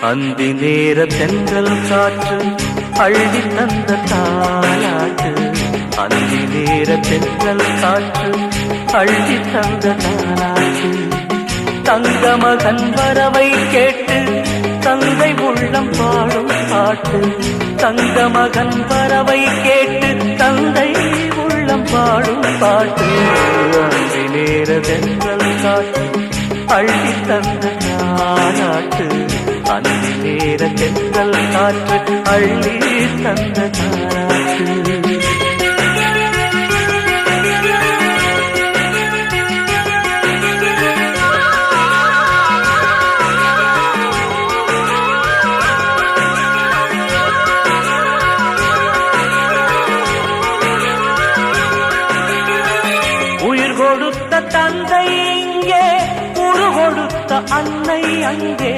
அந்தி நேர தென்றல் காற்று அள்ளி தந்த தாலாட்டு. அந்தி நேர தென்றல் காற்று அள்ளி தந்த தாலாட்டு. தங்க மகன் வரவை கேட்டு தந்தை உள்ளம் பாடும் பாட்டு. தங்க மகன் வரவை கேட்டு தந்தை உள்ளம் பாடும் பாட்டு. அந்தி நேர தென்றல் காற்று அள்ளி தந்த தாலாட்டு. அந்தி நேர தென்றல் காற்று அள்ளி தந்த தாலாட்டு. உயிர் கொடுத்த தந்தை இங்கே, உரு கொடுத்த அன்னை அங்கே.